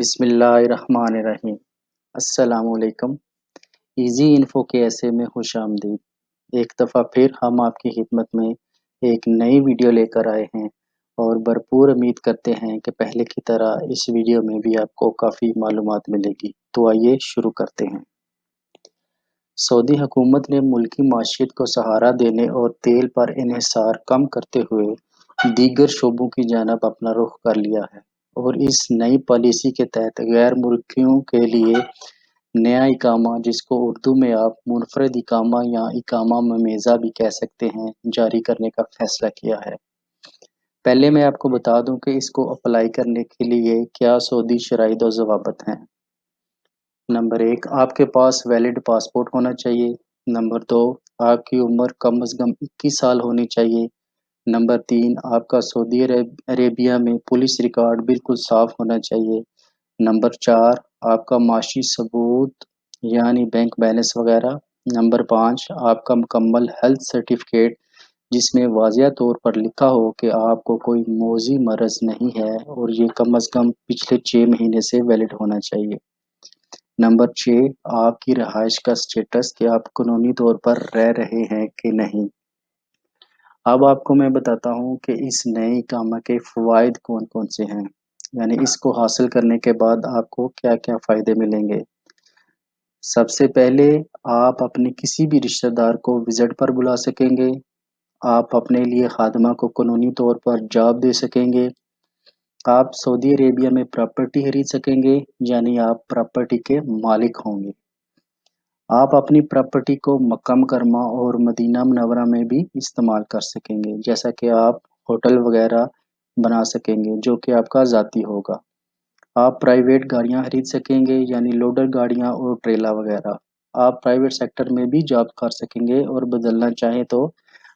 بسم اللہ الرحمن الرحیم۔ السلام علیکم۔ ایزی انفو KSA میں خوش آمدید۔ ایک دفعہ پھر ہم آپ کی خدمت میں ایک نئی ویڈیو لے کر آئے ہیں اور بھرپور امید کرتے ہیں کہ پہلے کی طرح اس ویڈیو میں بھی آپ کو کافی معلومات ملے گی۔ تو آئیے شروع کرتے ہیں۔ سعودی حکومت نے ملکی معیشت کو سہارا دینے اور تیل پر انحصار کم کرتے ہوئے دیگر شعبوں کی جانب اپنا رخ کر لیا ہے، اور اس نئی پالیسی کے تحت غیر ملکیوں کے لیے نیا اقامہ، جس کو اردو میں آپ منفرد اقامہ یا اقامہ ممیزہ بھی کہہ سکتے ہیں، جاری کرنے کا فیصلہ کیا ہے۔ پہلے میں آپ کو بتا دوں کہ اس کو اپلائی کرنے کے لیے کیا سعودی شرائط و ضوابط ہیں۔ نمبر 1، آپ کے پاس ویلڈ پاسپورٹ ہونا چاہیے۔ نمبر 2، آپ کی عمر کم از کم 21 سال ہونی چاہیے۔ نمبر 3، آپ کا سعودی عربیہ میں پولیس ریکارڈ بالکل صاف ہونا چاہیے۔ نمبر 4، آپ کا معاشی ثبوت یعنی بینک بیلنس وغیرہ۔ نمبر 5، آپ کا مکمل ہیلتھ سرٹیفکیٹ جس میں واضح طور پر لکھا ہو کہ آپ کو کوئی موذی مرض نہیں ہے اور یہ کم از کم پچھلے 6 مہینے سے ویلڈ ہونا چاہیے۔ نمبر 6، آپ کی رہائش کا سٹیٹس کہ آپ قانونی طور پر رہ رہے ہیں کہ نہیں۔ اب آپ کو میں بتاتا ہوں کہ اس نئے اقامہ کے فوائد کون کون سے ہیں، یعنی اس کو حاصل کرنے کے بعد آپ کو کیا کیا فائدے ملیں گے۔ سب سے پہلے آپ اپنے کسی بھی رشتہ دار کو وزٹ پر بلا سکیں گے۔ آپ اپنے لیے خادمہ کو قانونی طور پر جاب دے سکیں گے۔ آپ سعودی عربیہ میں پراپرٹی خرید سکیں گے، یعنی آپ پراپرٹی کے مالک ہوں گے۔ آپ اپنی پراپرٹی کو مکہ مکرمہ اور مدینہ منورہ میں بھی استعمال کر سکیں گے، جیسا کہ آپ ہوٹل وغیرہ بنا سکیں گے جو کہ آپ کا ذاتی ہوگا۔ آپ پرائیویٹ گاڑیاں خرید سکیں گے، یعنی لوڈر گاڑیاں اور ٹریلا وغیرہ۔ آپ پرائیویٹ سیکٹر میں بھی جاب کر سکیں گے اور بدلنا چاہیں تو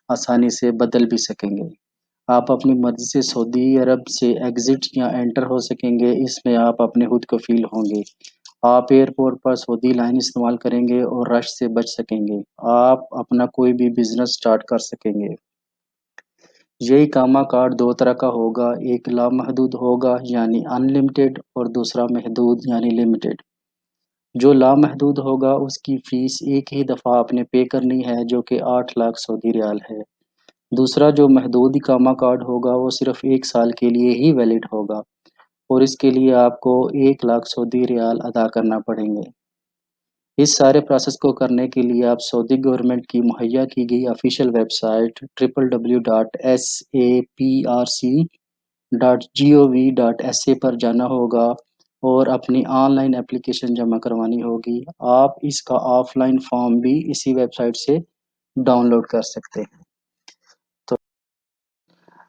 آسانی سے بدل بھی سکیں گے۔ آپ اپنی مرضی سے سعودی عرب سے ایگزٹ یا انٹر ہو سکیں گے، اس میں آپ اپنے خود کفیل ہوں گے۔ آپ ایئرپورٹ پر سعودی لائن استعمال کریں گے اور رش سے بچ سکیں گے۔ آپ اپنا کوئی بھی بزنس سٹارٹ کر سکیں گے۔ یہ اقامہ کارڈ 2 طرح کا ہوگا، ایک لامحدود ہوگا یعنی ان لمیٹڈ، اور دوسرا محدود یعنی لمیٹڈ۔ جو لامحدود ہوگا اس کی فیس ایک ہی دفعہ آپ نے پے کرنی ہے، جو کہ 8 لاکھ سعودی ریال ہے۔ دوسرا جو محدود اقامہ کارڈ ہوگا وہ صرف 1 سال کے لیے ہی ویلڈ ہوگا، اور اس کے لیے آپ کو 1 لاکھ سعودی ریال ادا کرنا پڑیں گے۔ اس سارے پروسیس کو کرنے کے لیے آپ سعودی گورنمنٹ کی مہیا کی گئی آفیشیل ویب سائٹ www.saprc.gov.sa پر جانا ہوگا اور اپنی آن لائن اپلیکیشن جمع کروانی ہوگی۔ آپ اس کا آف لائن فارم بھی اسی ویب سائٹ سے ڈاؤن لوڈ کر سکتے ہیں۔ تو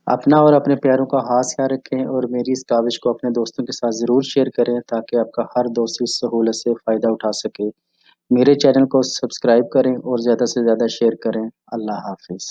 اپنا اور اپنے پیاروں کا خاص خیال رکھیں اور میری اس کاوش کو اپنے دوستوں کے ساتھ ضرور شیئر کریں تاکہ آپ کا ہر دوست اس سہولت سے فائدہ اٹھا سکے۔ میرے چینل کو سبسکرائب کریں اور زیادہ سے زیادہ شیئر کریں۔ اللہ حافظ۔